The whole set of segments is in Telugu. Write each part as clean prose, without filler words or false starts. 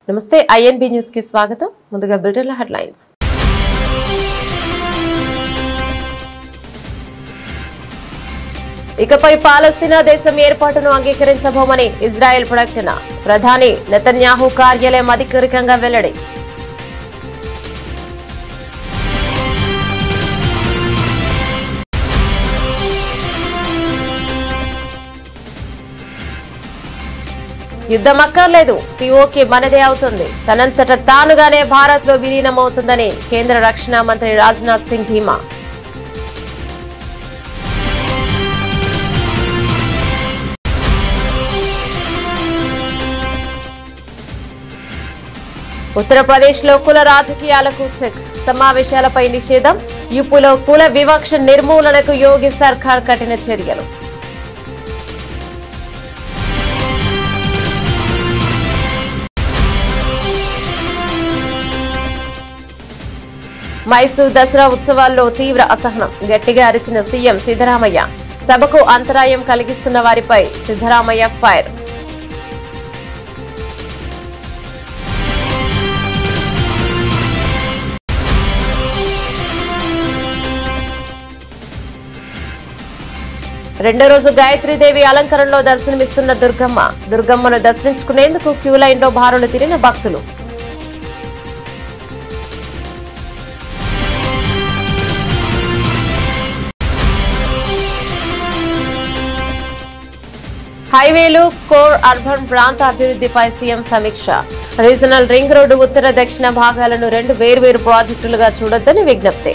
నమస్తే ఐఎన్బి న్యూస్ కి స్వాగతం. ముందుగా బ్రిటన్ హెడ్లైన్స్. ఇకపై పాలస్తీనా దేశం ఏర్పాటును అంగీకరించబోమని ఇజ్రాయెల్ ప్రకటన. ప్రధాని నెతన్యాహు కార్యాలయం అధికారికంగా వెల్లడి. యుద్ధం అక్కర్లేదు, పీఓకే మనదే అవుతుంది, తనంతట తానుగానే భారత్ లో విలీనమవుతుందని కేంద్ర రక్షణ మంత్రి రాజ్నాథ్ సింగ్ ధీమా. ఉత్తరప్రదేశ్ లో కుల రాజకీయాలకు చెక్. సమావేశాలపై నిషేధం. యూపీలో కుల వివక్ష నిర్మూలనకు యోగి సర్కార్ కఠిన చర్యలు. మైసూర్ దసరా ఉత్సవాల్లో తీవ్ర అసహనం. గట్టిగా అరిచిన సీఎం సిద్ధరామయ్య. సభకు అంతరాయం కలిగిస్తున్న వారిపై సిద్ధరామయ్య ఫైర్. రెండో రోజు గాయత్రీదేవి అలంకరణలో దర్శనమిస్తున్న దుర్గమ్మ. దుర్గమ్మను దర్శించుకునేందుకు క్యూ లైన్ లో బారులు తీరిన భక్తులు. హైవేలు, కోర్ అర్బన్ ప్రాంత అభివృద్ధిపై సీఎం సమీక్ష. రీజనల్ రింగ్ రోడ్డు ఉత్తర దక్షిణ భాగాలను 2 వేర్వేరు ప్రాజెక్టులుగా చూడొద్దని విజ్ఞప్తి.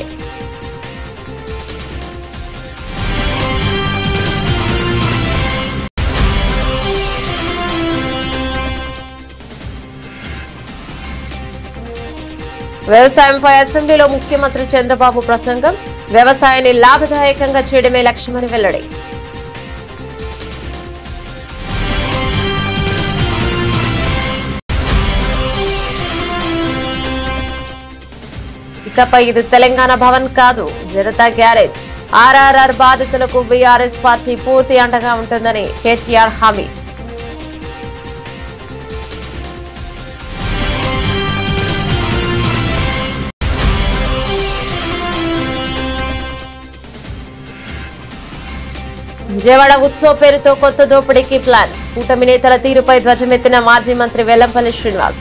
వ్యవసాయంపై అసెంబ్లీలో ముఖ్యమంత్రి చంద్రబాబు ప్రసంగం. వ్యవసాయాన్ని లాభదాయకంగా చేయడమే లక్ష్యమని వెల్లడి. ఇకపై ఇది తెలంగాణ భవన్ కాదు, జనతా గ్యారేజ్. ఆర్ఆర్ఆర్ బాధితులకు బీఆర్ఎస్ పార్టీ పూర్తి అండగా ఉంటుందని కేటీఆర్ హామీ. విజయవాడ ఉత్సవ్ పేరుతో కొత్త దోపిడీకి ప్లాన్. కూటమి నేతల తీరుపై ధ్వజమెత్తిన మాజీ మంత్రి వెల్లంపల్లి శ్రీనివాస్.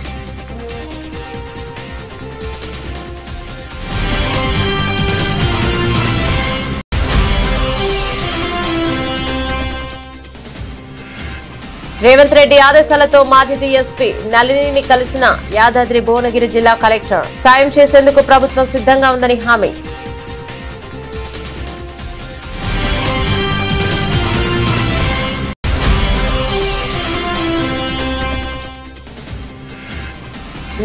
రేవంత్ రెడ్డి ఆదేశాలతో మాజీ డీఎస్పీ నళినిని కలిసిన యాదాద్రి భువనగిరి జిల్లా కలెక్టర్. సాయం చేసేందుకు ప్రభుత్వం సిద్ధంగా ఉందని హామీ.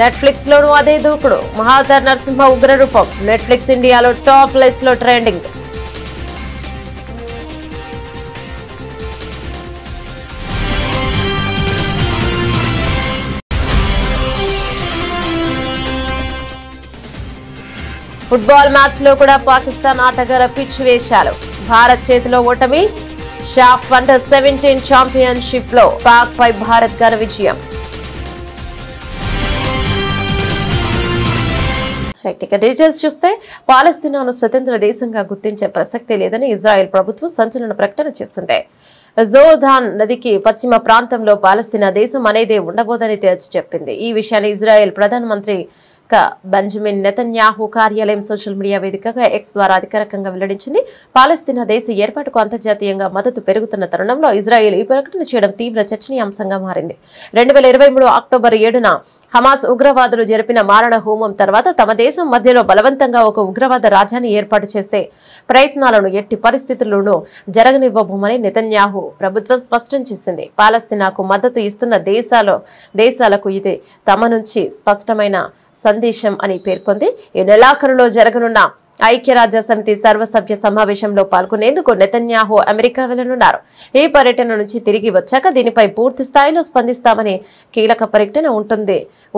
నెట్ఫ్లిక్స్ లోనూ అదే దూకుడు. మహావతార్ నరసింహ ఉగ్రరూపం. నెట్ఫ్లిక్స్ ఇండియాలో టాప్ లిస్ట్ లో ట్రెండింగ్. ఫుట్బాల్ మ్యాచ్ లో కూడా పాకిస్తాన్ ఆటగాళ్ల పిచ్ వేశాలు. భారత్ చేతిలో ఓటమి. షాఫ్ అండర్-17 ఛాంపియన్షిప్ లో పాక్ పై భారత్ ఘన విజయం. డీటెయిల్స్ చూస్తే, పాలస్తీనాను స్వతంత్ర దేశంగా గుర్తించే ప్రసక్తే లేదని ఇజ్రాయెల్ ప్రభుత్వం సంచలన ప్రకటన చేసింది. జోర్దాన్ నదికి పశ్చిమ ప్రాంతంలో పాలస్తీనా దేశం అనేదే ఉండబోదని తేల్చి చెప్పింది. ఈ విషయాన్ని ఇజ్రాయెల్ ప్రధానమంత్రి బెంజమిన్ నెతన్యాహు కార్యాలయం సోషల్ మీడియా వేదికగా ఎక్స్ ద్వారా అధికారికంగా వెల్లడించింది. పాలస్తీనా దేశ ఏర్పాటుకు అంతర్జాతీయంగా మద్దతు పెరుగుతున్న తరుణంలో ఇజ్రాయెల్ ఈ ప్రకటన చేయడం తీవ్ర చర్చనీయాంశంగా మారింది. 2023 అక్టోబర్ 7న హమాస్ ఉగ్రవాదులు జరిపిన మారణ హోమం తర్వాత తమ దేశం మధ్యలో బలవంతంగా ఒక ఉగ్రవాద రాజ్యాన్ని ఏర్పాటు చేసే ప్రయత్నాలను ఎట్టి పరిస్థితుల్లోనూ జరగనివ్వబోమని నెతన్యాహు ప్రభుత్వం స్పష్టం చేసింది. పాలస్తీనాకు మద్దతు ఇస్తున్న దేశాలకు ఇది తమ నుంచి స్పష్టమైన సందేశం అని పేర్కొంది. ఈ నెలాఖరులో జరగనున్న ఐక్యరాజ్య సమితి సర్వసభ్య సమావేశంలో పాల్గొనేందుకు నెతన్యాహు అమెరికా వెళ్లనున్నారు. ఈ పర్యటన నుంచి తిరిగి వచ్చాక దీనిపై పూర్తి స్థాయిలో స్పందిస్తామని కీలక పర్యటన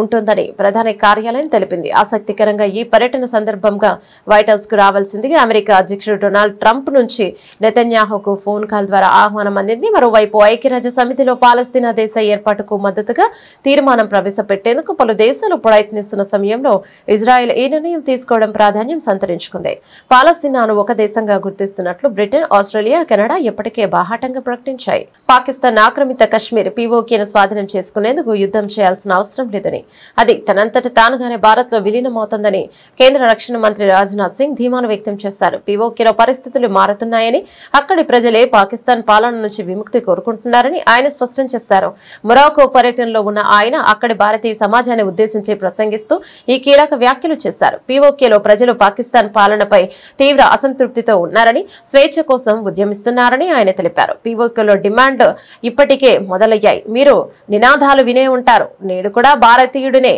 ఉంటుందని ప్రధాని కార్యాలయం తెలిపింది. ఆసక్తికరంగా ఈ పర్యటన సందర్భంగా వైట్ హౌస్ కు రావాల్సిందిగా అమెరికా అధ్యక్షుడు డొనాల్డ్ ట్రంప్ నుంచి నెతన్యాహుకు ఫోన్ కాల్ ద్వారా ఆహ్వానం అందింది. మరోవైపు ఐక్యరాజ్య సమితిలో పాలస్తీనా దేశ ఏర్పాటుకు మద్దతుగా తీర్మానం ప్రవేశపెట్టేందుకు పలు దేశాలు ప్రయత్నిస్తున్న సమయంలో ఇజ్రాయెల్ ఈ నిర్ణయం తీసుకోవడం ప్రాధాన్యం సంతరించుకుంది. పాలస్తీనాను ఒక దేశంగా గుర్తిస్తున్నట్లు బ్రిటన్, ఆస్ట్రేలియా, కెనడా ఇప్పటికే బాహాటంగా ప్రకటించాయి. పాకిస్తాన్ ఆక్రమిత కశ్మీర్ పీఓకేను స్వాధీనం చేసుకునేందుకు యుద్ధం చేయాల్సిన అవసరం లేదని, అది తనంతట తానుగానే భారత్ లో విలీనమవుతుందని కేంద్ర రక్షణ మంత్రి రాజ్నాథ్ సింగ్ ధీమాను వ్యక్తం చేశారు. పీఓకేలో పరిస్థితులు మారుతున్నాయని, అక్కడి ప్రజలే పాకిస్తాన్ పాలన నుంచి విముక్తి కోరుకుంటున్నారని ఆయన స్పష్టం చేశారు. మొరాకో పర్యటనలో ఉన్న ఆయన అక్కడి భారతీయ సమాజాన్ని ఉద్దేశించి ప్రసంగిస్తూ ఈ కీలక వ్యాఖ్యలు చేశారు. పీఓకేలో ప్రజలు పాకిస్తాన్ పాలనపై తీవ్ర అసంతృప్తితో ఉన్నారని, స్వేచ్ఛ కోసం ఉద్యమిస్తున్నారని ఆయన తెలిపారు. పీఓకేలో డిమాండ్ ఇప్పటికే మొదలయ్యాయి. మీరు నినాదాలు వినే ఉంటారు. నేడు కూడా భారతీయుడినే,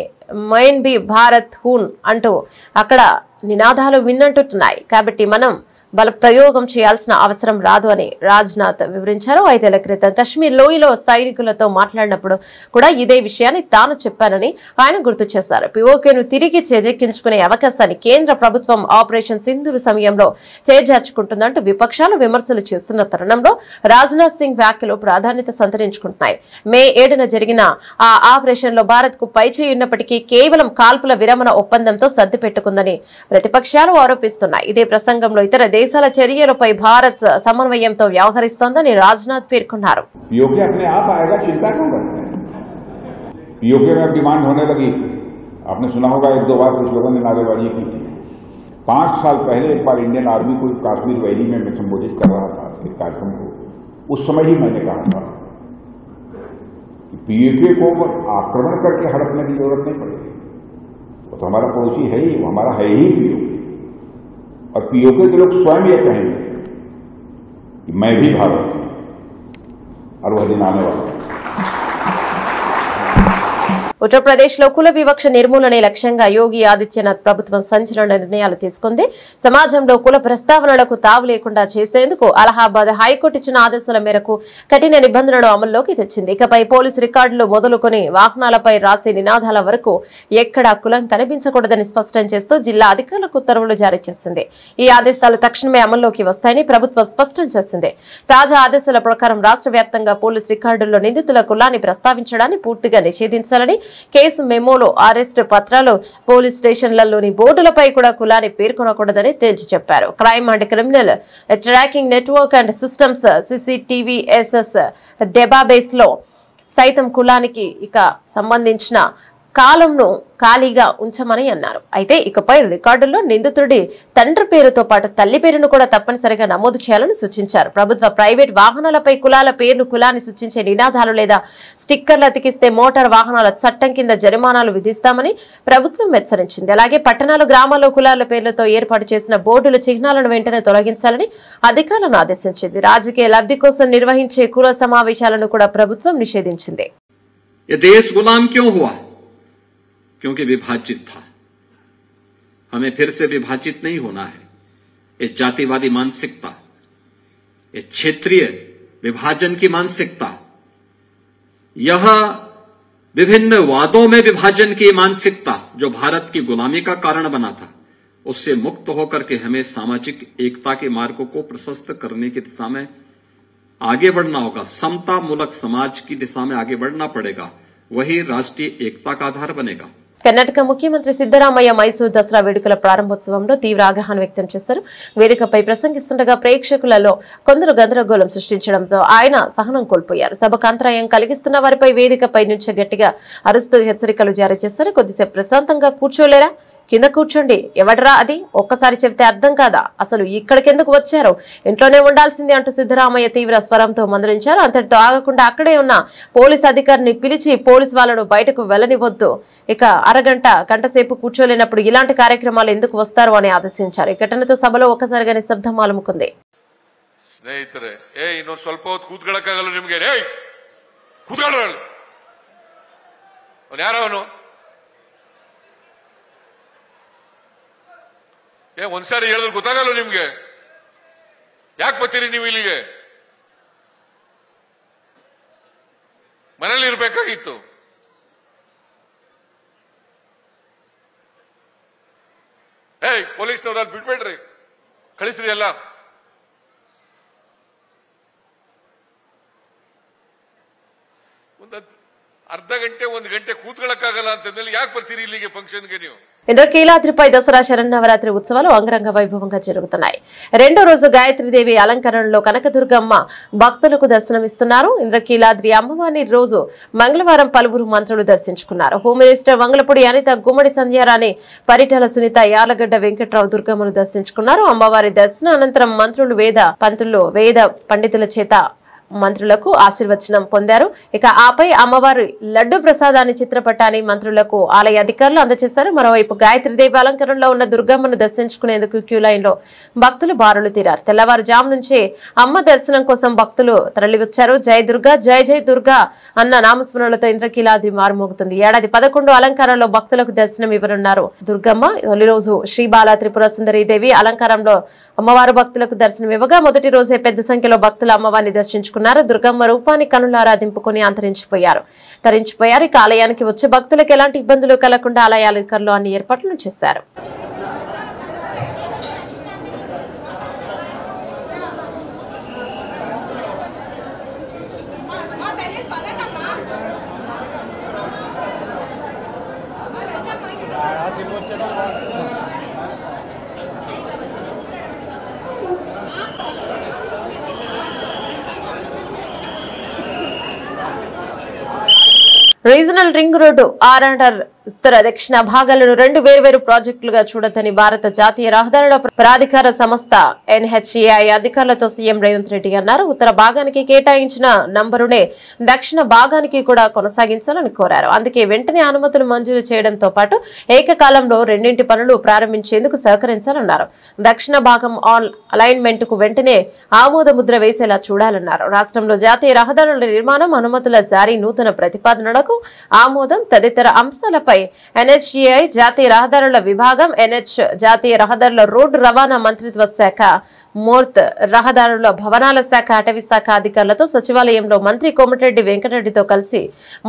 మైన్ బి భారత్ హూన్ అంటూ అక్కడ నినాదాలు విన్నట్టున్నాయి. కాబట్టి మనం బల ప్రయోగం చేయాల్సిన అవసరం రాదు అని రాజ్నాథ్ వివరించారు. 5 ఏళ్ల క్రితం కశ్మీర్ లోయలో సైనికులతో మాట్లాడినప్పుడు కూడా ఇదే విషయాన్ని తాను చెప్పానని ఆయన గుర్తు చేశారు. పీఓకేను తిరిగి చేజెక్కించుకునే అవకాశాన్ని కేంద్ర ప్రభుత్వం ఆపరేషన్ సింధూర్ సమయంలో చేజార్చుకుంటుందంటూ విపక్షాలు విమర్శలు చేస్తున్న తరుణంలో రాజ్నాథ్ సింగ్ వ్యాఖ్యలు ప్రాధాన్యత సంతరించుకుంటున్నాయి. మే 7న జరిగిన ఆ ఆపరేషన్ లో భారత్ కు పైచేయి ఉన్నప్పటికీ కేవలం కాల్పుల విరమణ ఒప్పందంతో సర్ది పెట్టుకుందని ప్రతిపక్షాలు ఆరోపిస్తున్నాయి. ఇదే ప్రసంగంలో ఇతర దేశాల చర్యలపై భారత్ సమన్వయంతో వ్యవహరిస్తోందని రాజ్నాథ్ పేర్కొన్నారు. पीओके अपने आप आएगा, चिंता क्यों करते हैं? पीओके में डिमांड होने लगी. आपने सुना होगा 1-2 बार कुछ लोगों ने नारेबाजी की थी. 5 साल पहले एक बार इंडियन आर्मी को कश्मीर वैली में मैं संबोधित कर रहा था एक कार्यक्रम को. उस समय ही मैंने कहा था कि पीओके को आक्रमण करके हड़पने की जरूरत नहीं पड़ेगी. वो तो हमारा पड़ोसी है ही, वो हमारा है ही पीओके. और पीओके के लोग स्वयं ये कहेंगे कि मैं भी भारत हूं और वह दिन आने वाला है. ఉత్తరప్రదేశ్ లో కుల వివక్ష నిర్మూలనే లక్ష్యంగా యోగి ఆదిత్యనాథ్ ప్రభుత్వం సంచలన నిర్ణయాలు తీసుకుంది. సమాజంలో కుల ప్రస్తావనలకు తావు లేకుండా చేసేందుకు అలహాబాద్ హైకోర్టు ఇచ్చిన ఆదేశాల మేరకు కఠిన నిబంధనలు అమల్లోకి తెచ్చింది. ఇకపై పోలీసు రికార్డులు మొదలుకొని వాహనాలపై రాసే నినాదాల వరకు ఎక్కడా కులం కనిపించకూడదని స్పష్టం చేస్తూ జిల్లా అధికారులకు ఉత్తర్వులు జారీ చేసింది. ఈ ఆదేశాలు తక్షణమే అమల్లోకి వస్తాయని ప్రభుత్వం స్పష్టం చేసింది. తాజా ఆదేశాల ప్రకారం రాష్ట్ర వ్యాప్తంగా పోలీసు రికార్డుల్లో నిందితుల కులాన్ని ప్రస్తావించడాన్ని పూర్తిగా నిషేధించాలని, కేసు మెమోలో, అరెస్టు పత్రాలు, పోలీస్ స్టేషన్లలోని బోర్డులపై కూడా కులాన్ని పేర్కొనకూడదని తేల్చి చెప్పారు. Crime and criminal tracking network and systems CCTVSS database లో సైతం కులానికి ఇక సంబంధించిన కాలంను ఖాళీగా ఉంచమని అన్నారు. అయితే ఇకపై రికార్డుల్లో నిందితుడి తండ్రి పేరుతో పాటు తల్లి పేరును కూడా తప్పనిసరిగా నమోదు చేయాలని సూచించారు. ప్రభుత్వ, ప్రైవేట్ వాహనాలపై కులాల పేర్లు, కులాన్ని సూచించే నినాదాలు లేదా స్టిక్కర్లు అతికిస్తే మోటార్ వాహనాల చట్టం కింద జరిమానాలు విధిస్తామని ప్రభుత్వం హెచ్చరించింది. అలాగే పట్టణాలు, గ్రామాల్లో కులాల పేర్లతో ఏర్పాటు చేసిన బోర్డుల చిహ్నాలను వెంటనే తొలగించాలని అధికారులను ఆదేశించింది. రాజకీయ లబ్ధి కోసం నిర్వహించే కుల సమావేశాలను కూడా ప్రభుత్వం నిషేధించింది. क्योंकि विभाजित था. हमें फिर से विभाजित नहीं होना है. ये जातिवादी मानसिकता, ये क्षेत्रीय विभाजन की मानसिकता, यह विभिन्न वादों में विभाजन की मानसिकता जो भारत की गुलामी का कारण बना था, उससे मुक्त होकर के हमें सामाजिक एकता के मार्ग को प्रशस्त करने की दिशा में आगे बढ़ना होगा. समता मूलक समाज की दिशा में आगे बढ़ना पड़ेगा. वही राष्ट्रीय एकता का आधार बनेगा. కర్ణాటక ముఖ్యమంత్రి సిద్దరామయ్య మైసూర్ దసరా వేడుకల ప్రారంభోత్సవంలో తీవ్ర ఆగ్రహాన్ని వ్యక్తం చేశారు. వేదికపై ప్రసంగిస్తుండగా ప్రేక్షకులలో కొందరు గందరగోళం సృష్టించడంతో ఆయన సహనం కోల్పోయారు. సభకు అంతరాయం కలిగిస్తున్న వారిపై వేదికపై నుంచి గట్టిగా అరుస్తూ హెచ్చరికలు జారీ చేశారు. కొద్దిసేపు ప్రశాంతంగా కూర్చోలేరా, కింద కూర్చోండి, ఎవడరా అది, ఒక్కసారి చెబితే అర్థం కాదా, అసలు ఇక్కడికెందుకు వచ్చారు, ఇంట్లోనే ఉండాల్సింది అంటూ సిద్దరామయ్య తీవ్ర స్వరంతో మందలించారు. అంతటితో ఆగకుండా అక్కడే ఉన్న పోలీస్ అధికారిని పిలిచి పోలీసు వాళ్లను బయటకు వెళ్లనివద్దు, ఇక గంట సేపు కూర్చోలేనప్పుడు ఇలాంటి కార్యక్రమాలు ఎందుకు వస్తారు అని ఆదేశించారు. ఈ ఘటనతో సభలో ఒక్కసారిగా నిశ్శబ్దం అలుముకుంది. ಸ್ನೇಹಿತರೆ, ಇನ್ನೊಂದು ಸ್ವಲ್ಪ ಹೊತ್ತು ಕೂತ್ಕೊಳ್ಳಕ್ಕಾಗಲ್ಲ ನಿಮ್ಗೆ? ಕೂತ್ಕೊಳ್ಳ, ಯಾರವನು? ಒಂದ್ಸಾರಿ ಹೇಳಿದ್ರೆ ಗೊತ್ತಾಗಲ್ಲ ನಿಮ್ಗೆ? ಯಾಕೆ ಬರ್ತೀರಿ ನೀವು ಇಲ್ಲಿಗೆ? ಮನೇಲಿ ಇರ್ಬೇಕಾಗಿತ್ತು. ಪೊಲೀಸ್ನವ್ರು ಅಲ್ಲಿ ಬಿಡ್ಬೇಡ್ರಿ, ಕಳಿಸ್ರಿ ಎಲ್ಲ. ಅರ್ಧ ಗಂಟೆ 1 ಗಂಟೆ ಕೂತ್ಕೊಳ್ಳಕ್ಕಾಗಲ್ಲ ಅಂತಂದ್ರೆ ಯಾಕೆ ಬರ್ತೀರಿ ಇಲ್ಲಿಗೆ ಫಂಕ್ಷನ್ಗೆ ನೀವು? ఇంద్రకీలాద్రిపై దసరా శరన్నవరాత్రి ఉత్సవాలు అంగరంగ వైభవంగా జరుగుతున్నాయి. రెండో రోజు గాయత్రీదేవి అలంకరణలో కనకదుర్గమ్మ భక్తులకు దర్శనమిస్తున్నారు. ఇంద్రకీలాద్రి అమ్మవారిని రోజు మంగళవారం పలువురు మంత్రులు దర్శించుకున్నారు. హోమ్ మినిస్టర్ వంగలపూడి అనిత, గుమ్మడి సంధ్యారాణి, పరిటాల సునీత, యాలగడ్డ వెంకట్రావు దుర్గమ్మను దర్శించుకున్నారు. అమ్మవారి దర్శనం అనంతరం మంత్రులు వేద పండితుల చేత మంత్రులకు ఆశీర్వచనం పొందారు. ఇక ఆపై అమ్మవారి లడ్డు ప్రసాదాన్ని చిత్రపటాన్ని మంత్రులకు ఆలయ అధికారులు అందజేశారు. మరోవైపు గాయత్రీదేవి అలంకరణలో ఉన్న దుర్గమ్మను దర్శించుకునేందుకు క్యూ లైన్ లో భక్తులు బారులు తీరారు. తెల్లవారుజాము నుంచి అమ్మ దర్శనం కోసం భక్తులు తరలివచ్చారు. జై దుర్గా, జై జై దుర్గా అన్న నామస్మరణలతో ఇంద్రకీలాద్రి మారుమోగుతుంది. ఏడాది 11 అలంకారంలో భక్తులకు దర్శనం ఇవ్వనున్నారు దుర్గమ్మ. తొలి రోజు శ్రీ బాల త్రిపుర సుందరీదేవి అలంకారంలో అమ్మవారు భక్తులకు దర్శనం ఇవ్వగా, మొదటి రోజే పెద్ద సంఖ్యలో భక్తులు అమ్మవారిని దర్శించుకున్నారు. దుర్గమ్మ రూపాన్ని కనులారా దింపుకొని తరించిపోయారు. ఇక ఆలయానికి వచ్చే భక్తులకు ఎలాంటి ఇబ్బందులు కలగకుండా ఆలయ అధికారులు అన్ని ఏర్పాట్లు చేశారు. రీజనల్ రింగ్ రోడ్డు ఆర్ఆర్ ఉత్తర దక్షిణ భాగాలను 2 వేర్వేరు ప్రాజెక్టులుగా చూడొద్దని భారత జాతీయ రహదారుల ప్రాధికార సంస్థ NHAI అధికారులతో సీఎం రేవంత్ రెడ్డి అన్నారు. ఉత్తర భాగానికి కేటాయించిన నంబరునే దక్షిణ భాగానికి కూడా కొనసాగించాలని కోరారు. అందుకే వెంటనే అనుమతులు మంజూరు చేయడంతో పాటు ఏకకాలంలో 2 పనులు ప్రారంభించేందుకు సహకరించాలన్నారు. దక్షిణ భాగం అలైన్మెంట్ కు వెంటనే ఆమోద ముద్ర వేసేలా చూడాలన్నారు. రాష్ట్రంలో జాతీయ రహదారుల నిర్మాణం, అనుమతుల జారీ, నూతన ప్రతిపాదనలకు ఆమోదం తదితర అంశాలపై NHAI జాతీయ రహదారుల విభాగం, NH జాతీయ రహదారుల రోడ్డు రవాణా మంత్రిత్వ శాఖ, మోర్త్ రహదారుల భవనాల శాఖ, అటవీ శాఖ అధికారులతో సచివాలయంలో మంత్రి కోమటిరెడ్డి వెంకటరెడ్డితో కలిసి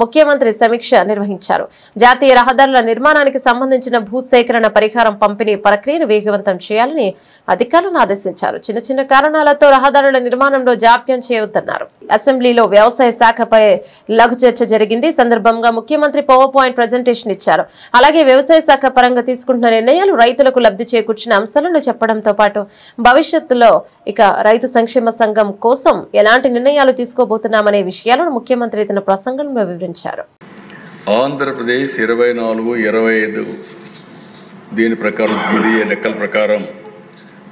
ముఖ్యమంత్రి సమీక్ష నిర్వహించారు. జాతీయ రహదారుల నిర్మాణానికి సంబంధించిన భూసేకరణ పరిహారం పంపిణీ ప్రక్రియను వేగవంతం చేయాలని అధికారులను ఆదేశించారు. చిన్న కారణాలతో రహదారుల నిర్మాణంలో జాప్యం చేయవద్దన్నారు. అసెంబ్లీలో వ్యవసాయ శాఖపై లఘు చర్చ జరిగింది. సందర్భంగా ముఖ్యమంత్రి పవర్ పాయింట్ ప్రజెంటేషన్ ఇచ్చారు. అలాగే వ్యవసాయ శాఖ పరంగా తీసుకుంటున్న నిర్ణయాలు రైతులకు లబ్ధి చేకూర్చిన అంశాలను చెప్పడంతో పాటు భవిష్యత్తులో ఇక రైతు సంక్షేమ సంఘం కోసం ఎలాంటి నిర్ణయాలు తీసుకోబోతున్నామనే విషయాలను ముఖ్యమంత్రి తన ప్రసంగంలో వివరించారు. ఆంధ్రప్రదేశ్ 24-25 దీని ప్రకారం లెక్కల ప్రకారం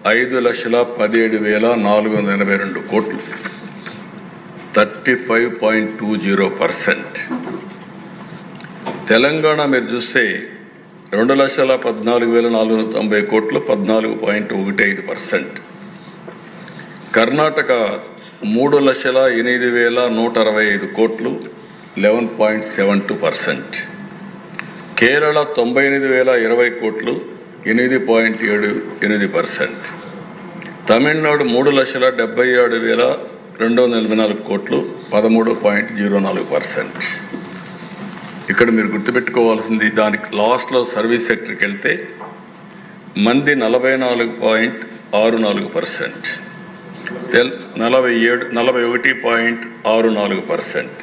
5,17,482 కోట్లు, 35.20%. తెలంగాణ మీరు చూస్తే 2,14,490 కోట్లు, 14.15%. కర్ణాటక 3,08,165 కోట్లు, 11.72%. కేరళ 98,020 కోట్లు, 8.78%. తమిళనాడు 3,77,244 కోట్లు, 13.04%. ఇక్కడ మీరు గుర్తుపెట్టుకోవాల్సింది, దానికి లాస్ట్లో సర్వీస్ సెక్టర్కి వెళ్తే మంది 44.64%, 41.64%.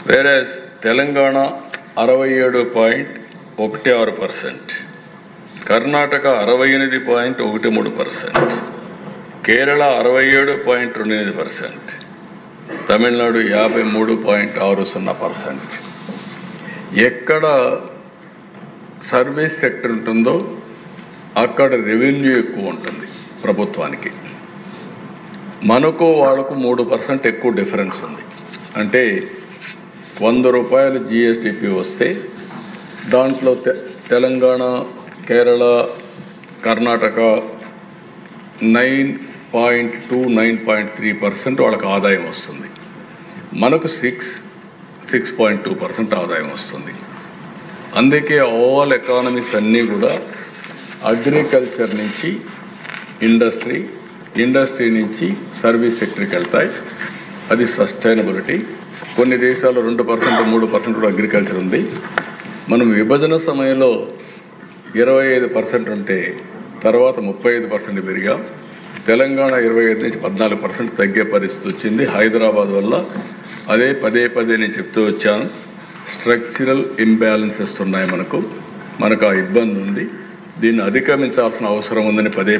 వేరే తెలంగాణ 67.16%, కర్ణాటక 68.13%, కేరళ 67.28%, తమిళనాడు 53.60%. ఎక్కడ సర్వీస్ సెక్టర్ ఉంటుందో అక్కడ రెవెన్యూ ఎక్కువ ఉంటుంది ప్రభుత్వానికి. మనకు వాళ్ళకు 3% ఎక్కువ డిఫరెన్స్ ఉంది. అంటే 100 రూపాయలు జిఎస్టిపి వస్తే దాంట్లో తెలంగాణ, కేరళ, కర్ణాటక 9.3% వాళ్ళకి ఆదాయం వస్తుంది. మనకు 6.2% ఆదాయం వస్తుంది. అందుకే ఆల్ ఎకానమీస్ అన్నీ కూడా అగ్రికల్చర్ నుంచి ఇండస్ట్రీ నుంచి సర్వీస్ సెక్టర్కి వెళ్తాయి. అది సస్టైనబిలిటీ. కొన్ని దేశాల్లో 2%, 3% కూడా అగ్రికల్చర్ ఉంది. మనం విభజన సమయంలో 25% ఉంటే తర్వాత 35% పెరిగాం. తెలంగాణ 25 నుంచి 14% తగ్గే పరిస్థితి వచ్చింది హైదరాబాద్ వల్ల. అదే పదే నేను చెప్తూ వచ్చాను, స్ట్రక్చరల్ ఇంబ్యాలెన్సెస్ ఉన్నాయి. మనకు ఆ ఇబ్బంది ఉంది. దీన్ని అధిగమించాల్సిన అవసరం ఉందని పదే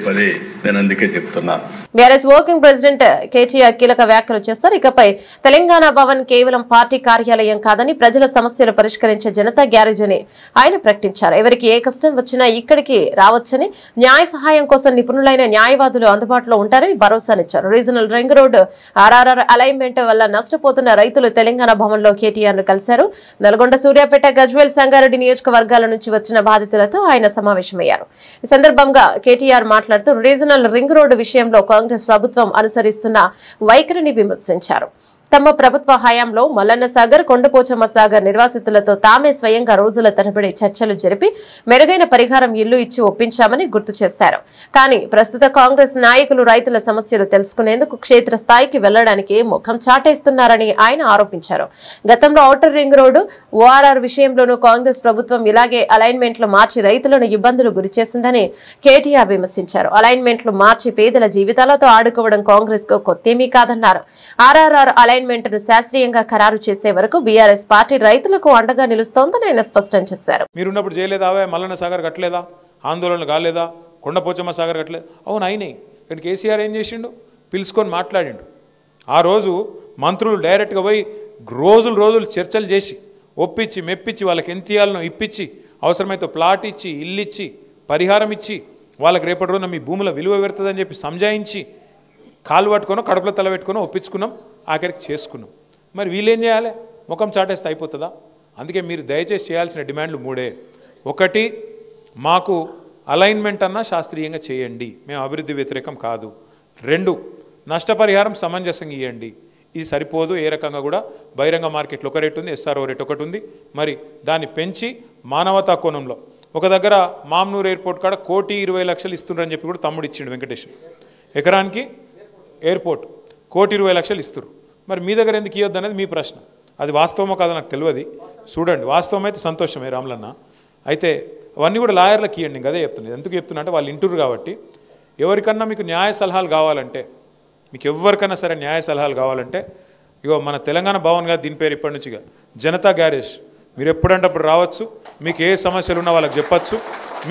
నేను అందుకే చెప్తున్నాను. బీఆర్ఎస్ వర్కింగ్ ప్రెసిడెంట్ కేటీఆర్ కీలక వ్యాఖ్యలు చేస్తారు. ఇకపై తెలంగాణ భవన్ కేవలం పార్టీ కార్యాలయం కాదని ప్రజల సమస్యలు పరిష్కరించే జనతా గ్యారేజ్ అని ఆయన ప్రకటించారు. ఎవరికి ఏ కష్టం వచ్చినా ఇక్కడికి రావచ్చని, న్యాయ సహాయం కోసం నిపుణులైన న్యాయవాదులు అందుబాటులో ఉంటారని భరోసానిచ్చారు. Regional ring road RRR alignment వల్ల నష్టపోతున్న రైతులు తెలంగాణ భవన్ లో కేటీఆర్ ను కలిశారు. నల్గొండ, సూర్యాపేట, గజ్వేల్, సంగారెడ్డి నియోజకవర్గాల నుంచి వచ్చిన బాధితులతో ఆయన సమావేశమయ్యారు. ఈ సందర్భంగా కేటీఆర్ మాట్లాడుతూ రీజనల్ రింగ్ రోడ్డు విషయంలో కాంగ్రెస్ ప్రభుత్వం అనుసరిస్తున్న వైఖరిని విమర్శించారు. తమ ప్రభుత్వ హయాంలో మల్లన్న సాగర్, కొండపోచమ్మ సాగర్ నిర్వాసితులతో తామే స్వయంగా రోజుల తరబడి చర్చలు జరిపి మెరుగైన పరిహారం ఇల్లు ఇచ్చి ఒప్పించామని గుర్తు చేశారు. కానీ ప్రస్తుత కాంగ్రెస్ నాయకులు రైతుల సమస్యలు తెలుసుకునేందుకు క్షేత్రస్థాయికి వెళ్లడానికి ముఖం చాటేస్తున్నారని ఆయన ఆరోపించారు. గతంలో ఔటర్ రింగ్ రోడ్డు, ఓఆర్ఆర్ విషయంలోనూ కాంగ్రెస్ ప్రభుత్వం ఇలాగే అలైన్మెంట్లు మార్చి రైతులను ఇబ్బందులు గురిచేసిందని కేటీఆర్ విమర్శించారు. అలైన్మెంట్లు మార్చి పేదల జీవితాలతో ఆడుకోవడం కాంగ్రెస్ కు కొత్తేమీ కాదన్నారు. ఆర్ఆర్ఆర్ అలైన్మెంట్ ను శాస్త్రీయంగా ఖరారు చేసే వరకు బీఆర్ఎస్ పార్టీ రైతులకు అండగా నిలుస్తోందని ఆయన స్పష్టం చేశారు. మీరున్నప్పుడు చేయలేదా? మల్లన్న సాగర్ కట్టలేదా? ఆందోళనలు కాలేదా? కొండపోచమ్మ సాగర్ కట్టలేదు? అవును అయినాయి. కానీ కేసీఆర్ ఏం చేసిండు? పిలుచుకొని మాట్లాడిండు. ఆ రోజు మంత్రులు డైరెక్ట్గా పోయి రోజులు చర్చలు చేసి ఒప్పించి మెప్పించి వాళ్ళకి ఎంత ఇయ్యాలనో ఇప్పించి అవసరమైతే ప్లాట్ ఇచ్చి ఇల్లు ఇచ్చి పరిహారం ఇచ్చి వాళ్ళకి రేపటి రోజున మీ భూముల విలువ పెడుతుందని చెప్పి సంజాయించి కాలు పట్టుకొని కడుపులో తల పెట్టుకొని ఒప్పించుకున్నాం, ఆఖరికి చేసుకున్నాం. మరి వీళ్ళేం చేయాలి? ముఖం చాటేస్తే అయిపోతుందా? అందుకే మీరు దయచేసి చేయాల్సిన డిమాండ్లు 3. 1, మాకు అలైన్మెంట్ అన్నా శాస్త్రీయంగా చేయండి, మేము అభివృద్ధి వ్యతిరేకం కాదు. 2, నష్టపరిహారం సమంజసంగా ఇవ్వండి. ఇది సరిపోదు. ఏ రకంగా కూడా బహిరంగ మార్కెట్లో ఒక రేటు ఉంది, ఎస్ఆర్ఓ రేట్ ఒకటి ఉంది. మరి దాన్ని పెంచి మానవతా కోణంలో ఒక దగ్గర మామ్నూర్ ఎయిర్పోర్ట్ కాడ 1,20,00,000 ఇస్తున్నారని చెప్పి కూడా తమ్ముడు ఇచ్చిండు వెంకటేష్. ఎకరానికి ఎయిర్పోర్ట్ 1,20,00,000 ఇస్తారు. మరి మీ దగ్గర ఎందుకు ఇవ్వద్దు అనేది మీ ప్రశ్న. అది వాస్తవమో కాదో నాకు తెలియదు. చూడండి, వాస్తవం అయితే సంతోషమే రాములన్న. అయితే అవన్నీ కూడా లాయర్లకు ఇవ్వండి. అదే చెప్తున్నాను. ఎందుకు చెప్తున్నా అంటే వాళ్ళు ఇంటూరు కాబట్టి ఎవరికన్నా మీకు న్యాయ సలహాలు కావాలంటే, మీకు ఎవరికన్నా సరే న్యాయ సలహాలు కావాలంటే ఇగో మన తెలంగాణ భవన్ గారు దీని పేరు ఇప్పటి నుంచిగా జనతా గ్యారేజ్. మీరు ఎప్పుడంటే అప్పుడు రావచ్చు, మీకు ఏ సమస్యలు ఉన్నా వాళ్ళకి చెప్పచ్చు.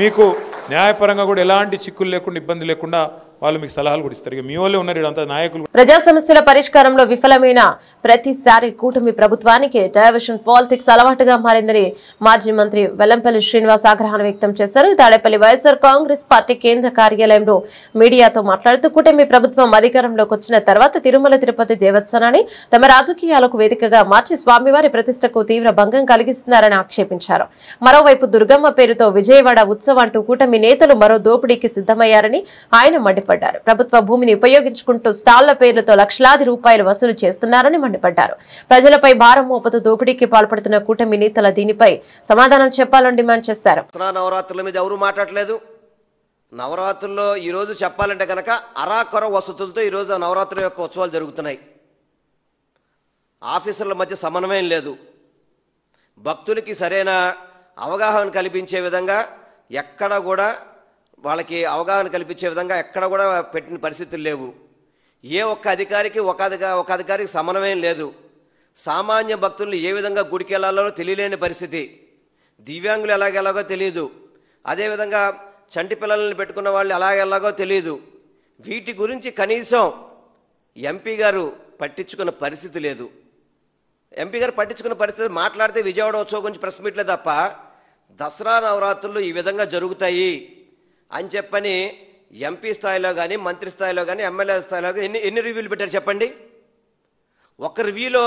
మీకు న్యాయపరంగా కూడా ఎలాంటి చిక్కులు లేకుండా ఇబ్బంది లేకుండా వాళ్ళు మీకు సలహాలు కూడా ఇస్తారు. మీ వాళ్ళే ఉన్నారు ఇదంతా నాయకులు. ప్రజా సమస్యల పరిష్కారంలో విఫలమైన ప్రతిసారి కూటమి ప్రభుత్వానికి డైవర్షన్ పాలిటిక్స్ అలవాటుగా మారిందని మాజీ మంత్రి వెల్లంపల్లి శ్రీనివాస్ ఆగ్రహాన్ని వ్యక్తం చేశారు. తాడేపల్లి వైఎస్ఆర్ కాంగ్రెస్ పార్టీ కేంద్ర కార్యాలయంలో మీడియాతో మాట్లాడుతూ కూటమి ప్రభుత్వం అధికారంలోకి వచ్చిన తర్వాత తిరుమల తిరుపతి దేవస్థానాన్ని తమ రాజకీయాలకు వేదికగా మార్చి స్వామివారి ప్రతిష్టకు తీవ్ర భంగం కలిగిస్తున్నారని ఆక్షేపించారు. మరోవైపు దుర్గమ్మ పేరుతో విజయవాడ ఉత్సవం అంటూ కూటమి నేతలు మరో దోపిడీకి సిద్ధమయ్యారని ఆయన మండిపడ్డారు. ప్రభుత్వ భూమిని ఉపయోగించుకుంటూ స్టాళ్ల పేర్లతో లక్షలాది రూపాయలు వసూలు చేస్తున్నారని మండిపడ్డారు. ప్రజలపై భారం మోపుతూ దోపిడీకి పాల్పడుతున్న కూటమి నేతల దీనిపై సమాధానం చెప్పాలని డిమాండ్ చేశారు. నవరాత్రుల మీద ఎవరు మాట్లాడలేదు. నవరాత్రుల్లో ఈ రోజు చెప్పాలంటే కనుక అరాకొర వసతులతో ఈ రోజు నవరాత్రుల యొక్క ఉత్సవాలు జరుగుతున్నాయి. ఆఫీసర్ల మధ్య సమన్వయం లేదు. భక్తులకి సరైన అవగాహన కల్పించే విధంగా ఎక్కడ కూడా వాళ్ళకి అవగాహన కల్పించే విధంగా ఎక్కడ కూడా పెట్టిన పరిస్థితులు లేవు. ఏ ఒక్క అధికారికి ఒక అధికారికి సమన్వయం లేదు. సామాన్య భక్తులను ఏ విధంగా గుడికి వెళ్ళాలో తెలియలేని పరిస్థితి. దివ్యాంగులు ఎలాగెలాగో తెలియదు. అదేవిధంగా చంటి పిల్లల్ని పెట్టుకున్న వాళ్ళు ఎలాగెలాగో తెలియదు. వీటి గురించి కనీసం ఎంపీ గారు పట్టించుకున్న పరిస్థితి లేదు. ఎంపీ గారు పట్టించుకున్న పరిస్థితి మాట్లాడితే విజయవాడ ఉత్సవం గురించి ప్రెస్ మీట్లే తప్ప దసరా నవరాత్రులు ఈ విధంగా జరుగుతాయి అని చెప్పని ఎంపీ స్థాయిలో కానీ మంత్రి స్థాయిలో కానీ ఎమ్మెల్యే స్థాయిలో కానీ ఎన్ని రివ్యూలు పెట్టారు చెప్పండి. ఒక రివ్యూలో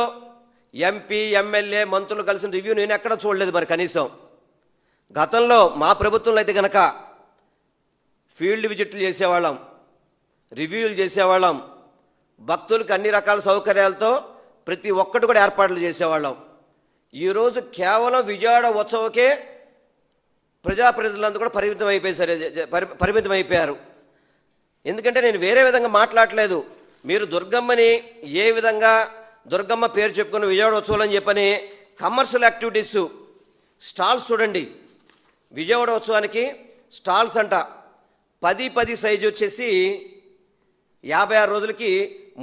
ఎంపీ ఎమ్మెల్యే మంత్రులు కలిసిన రివ్యూ నేను ఎక్కడ చూడలేదు. మరి కనీసం గతంలో మా ప్రభుత్వంలో అయితే కనుక ఫీల్డ్ విజిట్లు చేసేవాళ్ళం, రివ్యూలు చేసేవాళ్ళం, భక్తులకు అన్ని రకాల సౌకర్యాలతో ప్రతి ఒక్కటి కూడా ఏర్పాట్లు చేసేవాళ్ళం. ఈరోజు కేవలం విజయవాడ ఉత్సవకే ప్రజాప్రతినిధులంతా కూడా పరిమితం అయిపోయారు. ఎందుకంటే నేను వేరే విధంగా మాట్లాడలేదు. మీరు దుర్గమ్మని ఏ విధంగా దుర్గమ్మ పేరు చెప్పుకుని విజయవాడ ఉత్సవాలు అని చెప్పని కమర్షియల్ యాక్టివిటీస్ స్టాల్స్ చూడండి. విజయవాడ ఉత్సవానికి స్టాల్స్ అంట 10 సైజు వచ్చేసి 56 రోజులకి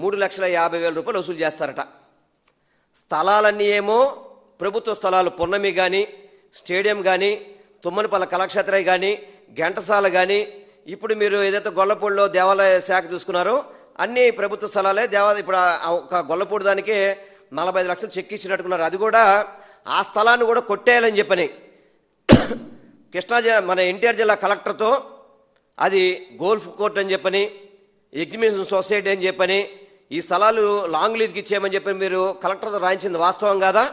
3,50,000 రూపాయలు వసూలు చేస్తారట. స్థలాలన్నీ ఏమో ప్రభుత్వ స్థలాలు, పున్నమి కానీ, స్టేడియం కానీ, తుమ్మనపల్ల కళాక్షేత్ర కానీ, ఘంటసాల కానీ, ఇప్పుడు మీరు ఏదైతే గొల్లపూడిలో దేవాలయ శాఖ చూసుకున్నారో అన్ని ప్రభుత్వ స్థలాలే. ఇప్పుడు ఒక గొల్లపూడి దానికే 45 లక్షలు చెక్ ఇచ్చినట్టుకున్నారు. అది కూడా ఆ స్థలాన్ని కూడా కొట్టేయాలని చెప్పని కృష్ణా మన ఎన్టీఆర్ జిల్లా కలెక్టర్తో అది గోల్ఫ్ కోర్ట్ అని చెప్పని, ఎగ్జిబిషన్ సొసైటీ అని చెప్పని, ఈ స్థలాలు లాంగ్ లీజ్కి ఇచ్చేయమని చెప్పి మీరు కలెక్టర్తో రాయించింది వాస్తవం కాదా?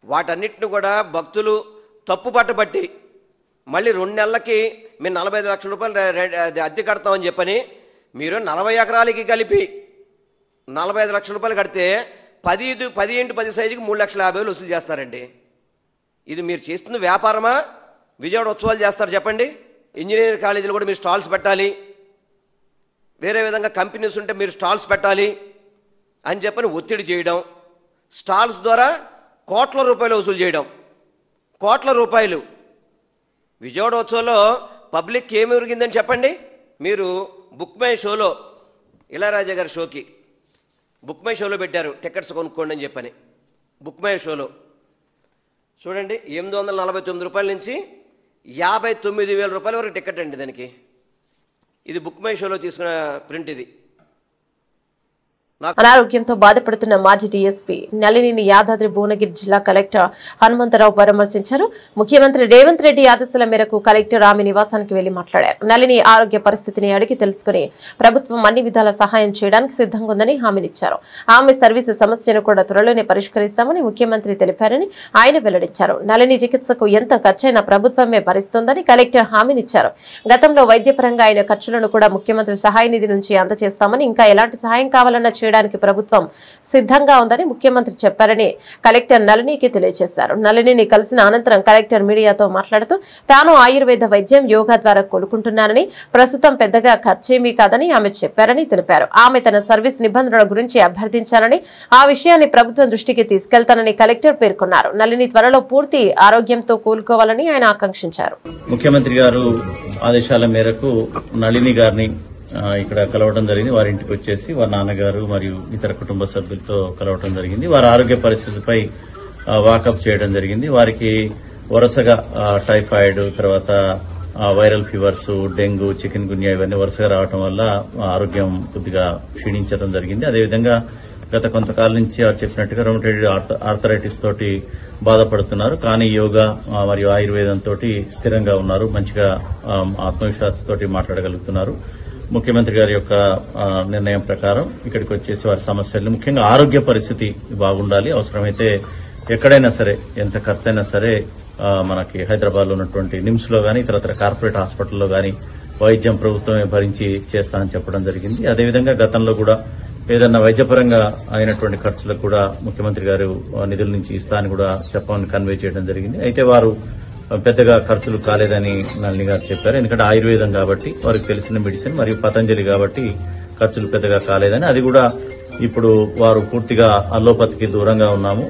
వాటన్నిటిని కూడా భక్తులు తప్పు పట్టబట్టి మళ్ళీ 2 నెలలకి మేము 45 లక్షల రూపాయలు అద్దె కడతామని చెప్పని మీరు 40 ఎకరాలకి కలిపి 45 లక్షల రూపాయలు కడితే 10 సైజుకి 3,50,000 వసూలు చేస్తారండి. ఇది మీరు చేస్తున్న వ్యాపారమా? విజయవాడ ఉత్సవాలు చేస్తారు చెప్పండి. ఇంజనీరింగ్ కాలేజీలు కూడా మీరు స్టాల్స్ పెట్టాలి, వేరే విధంగా కంపెనీస్ ఉంటే మీరు స్టాల్స్ పెట్టాలి అని చెప్పని ఒత్తిడి చేయడం, స్టాల్స్ ద్వారా కోట్ల రూపాయలు వసూలు చేయడం. కోట్ల రూపాయలు విజయవాడ ఉత్సవంలో పబ్లిక్ ఏమి ఉరిగిందని చెప్పండి. మీరు బుక్ మై షోలో ఇళయరాజా గారి షోకి బుక్ మై షోలో పెట్టారు టికెట్స్ కొనుక్కోండి అని చెప్పని. బుక్ మై షోలో చూడండి 849 రూపాయల నుంచి 59,000 రూపాయల వరకు టికెట్ అండి దానికి. ఇది బుక్ మై షోలో తీసుకున్న ప్రింట్. ఇది అనారోగ్యంతో బాధపడుతున్న మాజీ డీఎస్పీ నళినిని యాదాద్రి భువనగిరి జిల్లా కలెక్టర్ హనుమంతరావు పరామర్శించారు. ముఖ్యమంత్రి రేవంత్ రెడ్డి ఆదేశాల మేరకు కలెక్టర్ ఆమె నివాసానికి వెళ్లి మాట్లాడారు. నళిని ఆరోగ్య పరిస్థితిని అడిగి తెలుసుకుని ప్రభుత్వం అన్ని విధాల సహాయం చేయడానికి సిద్ధంగా ఉందని హామీనిచ్చారు. ఆమె సర్వీసు సమస్యను కూడా త్వరలోనే పరిష్కరిస్తామని ముఖ్యమంత్రి తెలిపారని ఆయన వెల్లడించారు. నళిని చికిత్సకు ఎంత ఖర్చైనా ప్రభుత్వమే భరిస్తోందని కలెక్టర్ హామీనిచ్చారు. గతంలో వైద్యపరంగా ఆయన ఖర్చులను కూడా ముఖ్యమంత్రి సహాయ నిధి నుంచి అందజేస్తామని, ఇంకా ఎలాంటి సహాయం కావాలన్నా చేయడానికి ప్రభుత్వం సిద్ధంగా ఉందని ముఖ్యమంత్రి చెప్పారని కలెక్టర్ నళినికి తెలియజేశారు. నళినిని కలిసిన అనంతరం కలెక్టర్ మీడియాతో మాట్లాడుతూ తాను ఆయుర్వేద వైద్యం, యోగా ద్వారా కోలుకుంటున్నానని, ప్రస్తుతం పెద్దగా ఖర్చేమీ కాదని ఆమె చెప్పారని తెలిపారు. ఆమె తన సర్వీస్ నిబంధనల గురించి అభ్యర్థించారని, ఆ విషయాన్ని ప్రభుత్వం దృష్టికి తీసుకెళ్తానని కలెక్టర్ పేర్కొన్నారు. నళిని త్వరలో పూర్తి ఆరోగ్యంతో కోలుకోవాలని ఆయన ఆకాంక్షించారు. ముఖ్యమంత్రి గారు ఆదేశాల మేరకు నళిని గారిని ఇక్కడ కలవడం జరిగింది. వారి ఇంటికి వచ్చేసి వారి నాన్నగారు మరియు ఇతర కుటుంబ సభ్యులతో కలవడం జరిగింది. వారి ఆరోగ్య పరిస్థితిపై వాకప్ చేయడం జరిగింది. వారికి వరుసగా టైఫాయిడ్, తర్వాత వైరల్ ఫీవర్స్, డెంగ్యూ, చికెన్ గున్యా ఇవన్నీ వరుసగా రావడం వల్ల ఆరోగ్యం కొద్దిగా క్షీణించడం జరిగింది. అదేవిధంగా గత కొంతకాలం నుంచి వారు చెప్పినట్టుగా రొమటైడ్ ఆర్థరైటిస్ తోటి బాధపడుతున్నారు. కానీ యోగా మరియు ఆయుర్వేదం తోటి స్థిరంగా ఉన్నారు. మంచిగా ఆత్మవిశ్వాసంతో మాట్లాడగలుగుతున్నారు. ముఖ్యమంత్రి గారి యొక్క నిర్ణయం ప్రకారం ఇక్కడికి వచ్చేసి వారి సమస్యలు, ముఖ్యంగా ఆరోగ్య పరిస్థితి బాగుండాలి. అవసరమైతే ఎక్కడైనా సరే, ఎంత ఖర్చైనా సరే మనకి హైదరాబాద్ లో ఉన్నటువంటి నిమ్స్ లో గానీ, ఇతరత్ర కార్పొరేట్ హాస్పిటల్లో గానీ వైద్యం ప్రభుత్వమే భరించి చేస్తానని చెప్పడం జరిగింది. అదేవిధంగా గతంలో కూడా ఏదన్నా వైద్యపరంగా అయినటువంటి ఖర్చులకు కూడా ముఖ్యమంత్రి గారు నిధుల నుంచి ఇస్తానని కూడా చెప్పమని కన్వే చేయడం జరిగింది. అయితే వారు పెద్దగా ఖర్చులు కాలేదని నళిని గారు చెప్పారు. ఎందుకంటే ఆయుర్వేదం కాబట్టి వారికి తెలిసిన మెడిసిన్, మరియు పతంజలి కాబట్టి ఖర్చులు పెద్దగా కాలేదని, అది కూడా ఇప్పుడు వారు పూర్తిగా అల్లోపతికి దూరంగా ఉన్నాము.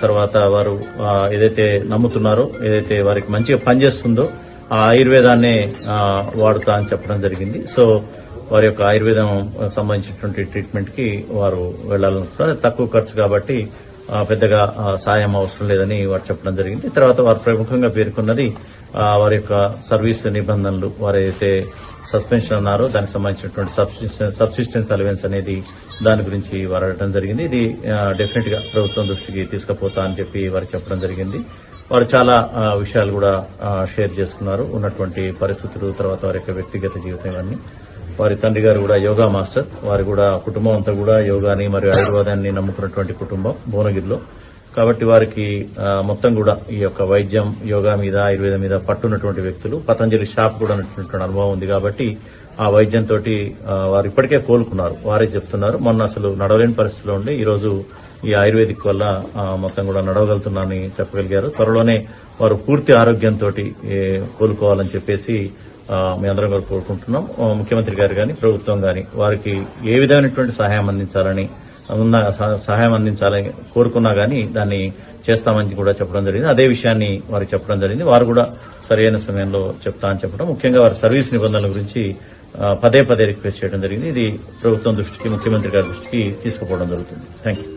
తర్వాత వారు ఏదైతే నమ్ముతున్నారో, ఏదైతే వారికి మంచిగా పనిచేస్తుందో ఆ ఆయుర్వేదాన్నే వాడుతా అని చెప్పడం జరిగింది. సో వారి యొక్క ఆయుర్వేదం సంబంధించినటువంటి ట్రీట్మెంట్ కి వారు వెళ్లాలనుకుంటున్నారు. తక్కువ ఖర్చు కాబట్టి పెద్దగా సాయం అవసరం లేదని వారు చెప్పడం జరిగింది. తర్వాత వారు ప్రముఖంగా పేర్కొన్నది వారి యొక్క సర్వీస్ నిబంధనలు, వారు ఏదైతే సస్పెన్షన్ అన్నారో దానికి సంబంధించినటువంటి సబ్సిస్టెన్స్ అలవెన్స్ అనేది, దాని గురించి వారు అడగడం జరిగింది. ఇది డెఫినెట్ గా ప్రభుత్వం దృష్టికి తీసుకుపోతా అని చెప్పి వారు చెప్పడం జరిగింది. వారు చాలా విషయాలు కూడా షేర్ చేసుకున్నారు, ఉన్నటువంటి పరిస్థితులు, తర్వాత వారి యొక్క వ్యక్తిగత జీవితం ఇవన్నీ. వారి తండ్రి గారు కూడా యోగా మాస్టర్, వారు కూడా కుటుంబం అంతా కూడా యోగాని మరియు ఆయుర్వేదాన్ని నమ్ముకున్నటువంటి కుటుంబం భువనగిరిలో. కాబట్టి వారికి మొత్తం కూడా ఈ యొక్క వైద్యం, యోగా మీద, ఆయుర్వేదం మీద పట్టున్నటువంటి వ్యక్తులు. పతంజలి షాప్ కూడా ఉన్నటువంటి అనుభవం ఉంది కాబట్టి ఆ వైద్యంతో వారు ఇప్పటికే కోలుకున్నారు. వారే చెప్తున్నారు, మొన్న అసలు నడవలేని పరిస్థితిలో ఉండి ఈ రోజు ఈ ఆయుర్వేదిక్ వల్ల మొత్తం కూడా నడవగలుగుతున్నారని చెప్పగలిగారు. త్వరలోనే వారు పూర్తి ఆరోగ్యంతో కోలుకోవాలని చెప్పేసి మీ అందరం కూడా కోరుకుంటున్నాం. ముఖ్యమంత్రి గారు కానీ ప్రభుత్వం కానీ వారికి ఏ విధమైనటువంటి సహాయం అందించాలని కోరుకున్నా గానీ దాన్ని చేస్తామని కూడా చెప్పడం జరిగింది. అదే విషయాన్ని వారికి చెప్పడం జరిగింది. వారు కూడా సరైన సమయంలో చెప్తా అని చెప్పడం, ముఖ్యంగా వారి సర్వీస్ నిబంధనల గురించి పదే రిక్వెస్ట్ చేయడం జరిగింది. ఇది ప్రభుత్వం దృష్టికి, ముఖ్యమంత్రి గారి దృష్టికి తీసుకుపోవడం జరుగుతుంది. Thank you.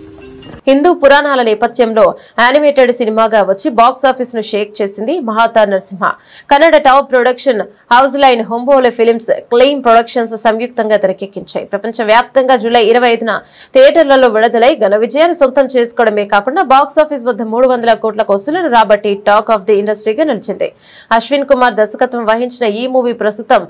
హిందూ పురాణాల నేపథ్యంలో యానిమేటెడ్ సినిమాగా వచ్చి బాక్సాఫీస్ ను షేక్ చేసింది Mahavatar Narasimha. Kannada top production house line Hombale films, Kleem productions సంయుక్తంగా తెరకెక్కించాయి. ప్రపంచ వ్యాప్తంగా జూలై 25న థియేటర్లలో విడుదలై ఘన విజయాన్ని సొంతం చేసుకోవడమే కాకుండా బాక్సాఫీస్ వద్ద 300 కోట్ల వసూళ్లను రాబట్టి టాక్ ఆఫ్ ది ఇండస్ట్రీగా నిలిచింది. అశ్విన్ కుమార్ దర్శకత్వం వహించిన ఈ మూవీ ప్రస్తుతం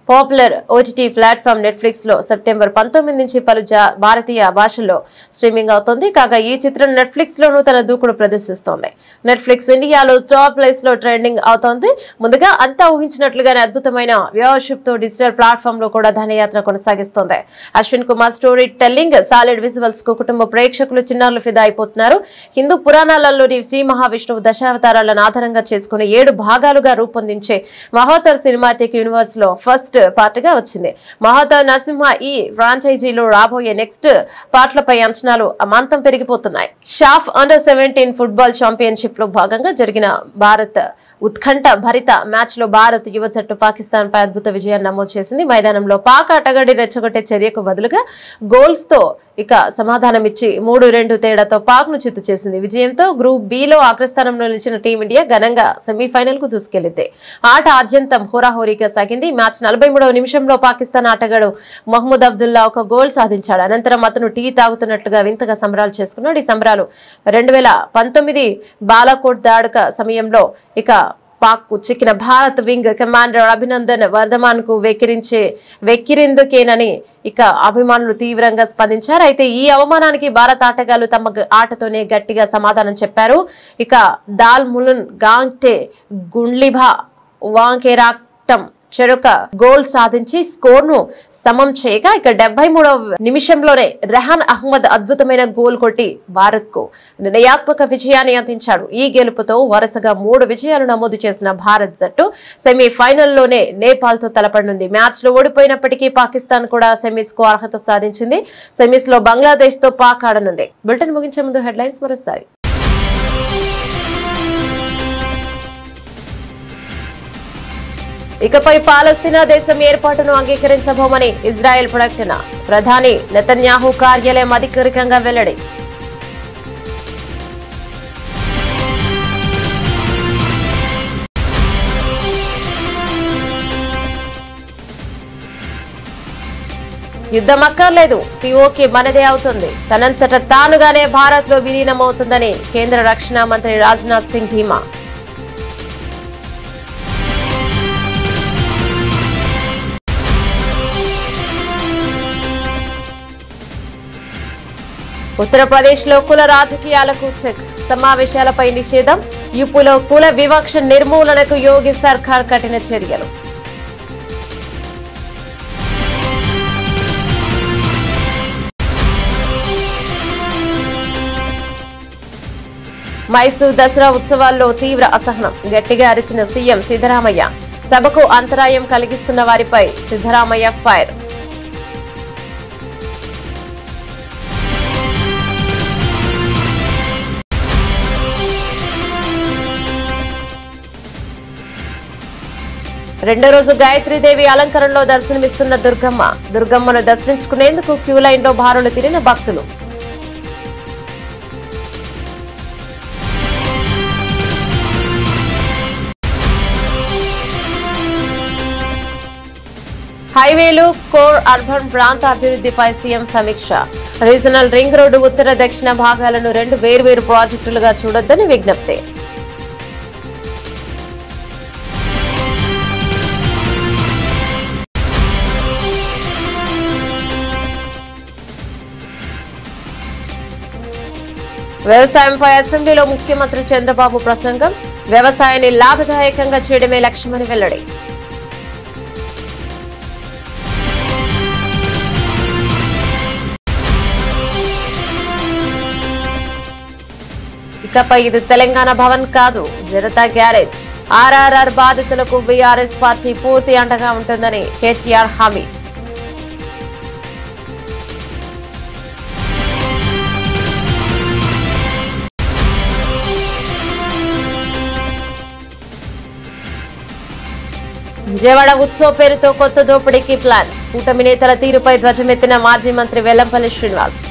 పాపులర్ ఓటీటీ ప్లాట్ఫామ్ నెట్ఫ్లిక్స్ లో సెప్టెంబర్ 19 నుంచి పలు భారతీయ భాషల్లో స్ట్రీమింగ్ అవుతోంది. కాగా ఈ చిత్రం నెట్ఫ్లిక్స్ లోనూ తన దూకుడు ప్రదర్శిస్తోంది. నెట్ఫ్లిక్స్ ఇండియాలో టాప్ ప్లేస్ లో ట్రెండింగ్ అవుతోంది. ముందుగా అంతా ఊహించినట్లుగానే అద్భుతమైన వ్యూవర్షిప్ తో డిజిటల్ ప్లాట్ఫామ్ లో కూడా ధనయాత్ర కొనసాగిస్తోంది. Ashwin Kumar storytelling, solid visuals కు కుటుంబ ప్రేక్షకులు చిన్నారులు ఫిదా అయిపోతున్నారు. హిందూ పురాణాలలోని శ్రీ మహావిష్ణువు దశావతారాలను ఆధారంగా చేసుకుని 7 భాగాలుగా రూపొందించే మహావతార్ సినిమాటిక్ యూనివర్స్ లో ఫస్ట్ పార్ట్ గా వచ్చింది. మహావతార్ నరసింహ ఈ ఫ్రాంచైజీలో రాబోయే నెక్స్ట్ పార్ట్లపై అంచనాలు అమాంతం పెరిగిపోతున్నాయి. షాఫ్ అండర్-17 ఫుట్బాల్ ఛాంపియన్షిప్ లో భాగంగా జరిగిన భారత్ ఉత్కంఠ భరిత మ్యాచ్ లో భారత్ యువ జట్టు పాకిస్తాన్ పై అద్భుత విజయాన్ని నమోదు చేసింది. మైదానంలో పాక్ ఆటగాడి రెచ్చగొట్టే చర్యకు బదులుగా గోల్స్ తో సమాధానమిచ్చి 3-2 తేడాతో పాక్ ను చిత్తు చేసింది. విజయంతో గ్రూప్ బి లో అగ్రస్థానంలో నిలిచిన టీమిండియా ఘనంగా సెమీఫైనల్ కు దూసుకెళ్లింది. ఆట ఆద్యంతం హోరాహోరీగా సాగింది. మ్యాచ్ 43వ నిమిషంలో పాకిస్తాన్ ఆటగాడు మహ్మూద్ అబ్దుల్లా ఒక గోల్ సాధించాడు. అనంతరం అతను టీ తాగుతున్నట్లుగా వింతగా సంబరాలు చేసుకున్నాడు. ఈ సంబరాలు 2019 బాలాకోట్ దాడుక సమయంలో పాక్ కు చిక్కిన భారత్ వింగ్ కమాండర్ అభినందన్ వర్ధమాన్ కు వెక్కిరిందుకేనని అభిమానులు తీవ్రంగా స్పందించారు. అయితే ఈ అవమానానికి భారత ఆటగాళ్లు తమ ఆటతోనే గట్టిగా సమాధానం చెప్పారు. దాల్ ములున్ గాంగ్టే గుండ్లిభా వాంకేరాక్టం చెరొక గోల్ సాధించి స్కోర్ ను సమం చేయగా 73వ నిమిషంలోనే రెహాన్ అహ్మద్ అద్భుతమైన గోల్ కొట్టి భారత్ కు నిర్ణయాత్మక విజయాన్ని అందించాడు. ఈ గెలుపుతో వరుసగా 3 విజయాలు నమోదు చేసిన భారత్ జట్టు సెమీఫైనల్లోనే నేపాల్ తో తలపడనుంది. మ్యాచ్ లో ఓడిపోయినప్పటికీ పాకిస్తాన్ కూడా సెమీస్ కు అర్హత సాధించింది. సెమీస్ లో బంగ్లాదేశ్ తో పాక్ ఆడనుంది. బులెటిన్ ముగించే ముందు హెడ్లైన్స్ మరోసారి. ఇకపై పాలస్తీనా దేశం ఏర్పాటును అంగీకరించబోమని ఇజ్రాయెల్ ప్రకటన. ప్రధాని నెతన్యాహు కార్యాలయం అధికారికంగా వెల్లడి. యుద్ధం అక్కర్లేదు, పిఓకే మనదే అవుతుంది, తనంతట తానుగానే భారత్ లో విలీనమవుతుందని కేంద్ర రక్షణ మంత్రి రాజ్నాథ్ సింగ్ ధీమా. ఉత్తరప్రదేశ్ లో కుల రాజకీయాలకు చెక్, సమావేశాలపై నిషేధం, యూపీలో కుల వివక్ష నిర్మూలనకు యోగి సర్కార్ కఠిన చర్యలు. మైసూర్ దసరా ఉత్సవాల్లో తీవ్ర అసహనం, గట్టిగా అరిచిన సీఎం సిద్ధరామయ్య. సభకు అంతరాయం కలిగిస్తున్న వారిపై సిద్ధరామయ్య ఫైర్. రెండో రోజు గాయత్రీదేవి అలంకరణలో దర్శనమిస్తున్న దుర్గమ్మను దర్శించుకునేందుకు క్యూ లైన్ లో బారులు తీరిన భక్తులు. హైవేలు, కోర్ అర్బన్ ప్రాంత అభివృద్ధిపై సీఎం సమీక్ష. రీజనల్ రింగ్ రోడ్డు ఉత్తర దక్షిణ భాగాలను 2 వేర్వేరు ప్రాజెక్టులుగా చూడొద్దని విజ్ఞప్తి. వ్యవసాయంపై అసెంబ్లీలో ముఖ్యమంత్రి చంద్రబాబు ప్రసంగం. వ్యవసాయాన్ని లాభదాయకంగా చేయడమే లక్ష్యమని వెల్లడి. ఇకపై ఇది తెలంగాణ భవన్ కాదు, జనతా గ్యారేజ్. ఆర్ఆర్ఆర్ బాధితులకు బీఆర్ఎస్ పార్టీ పూర్తి అండగా ఉంటుందని కేటీఆర్ హామీ. విజయవాడ ఉత్సవ్ పేరుతో కొత్త దోపిడీకి ప్లాన్. కూటమి నేతల తీరుపై ధ్వజమెత్తిన మాజీ మంత్రి వెల్లంపల్లి శ్రీనివాస్.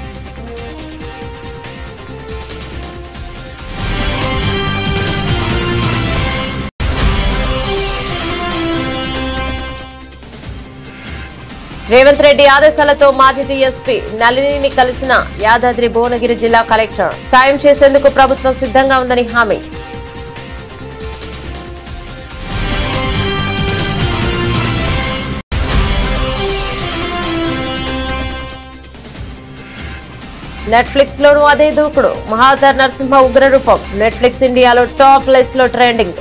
రేవంత్ రెడ్డి ఆదేశాలతో మాజీ డీఎస్పీ నళినిని కలిసిన యాదాద్రి భువనగిరి జిల్లా కలెక్టర్. సాయం చేసేందుకు ప్రభుత్వం సిద్ధంగా ఉందని హామీ. నెట్ఫ్లిక్స్ లోనూ అదే దూకుడు. మహావతార్ నరసింహ ఉగ్ర రూపం. నెట్ఫ్లిక్స్ ఇండియాలో టాప్ లిస్ట్ లో ట్రెండింగ్.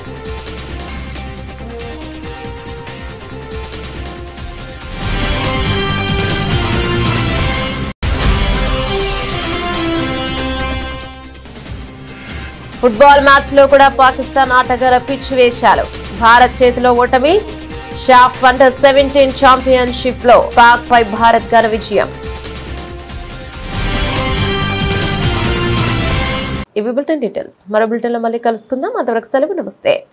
ఫుట్బాల్ మ్యాచ్ లో కూడా పాకిస్తాన్ ఆటగాళ్ల పిచ్ వేశారు. భారత్ చేతిలో ఓటమి. షాఫ్ అండర్ 17 ఛాంపియన్షిప్ లో పాక్ పై భారత్ ఘన విజయం. ఇవి బులెటిన్ డీటెయిల్స్. మరో బులెటిన్ లో మళ్ళీ కలుసుకుందాం. అంతవరకు సెలవు. నమస్తే.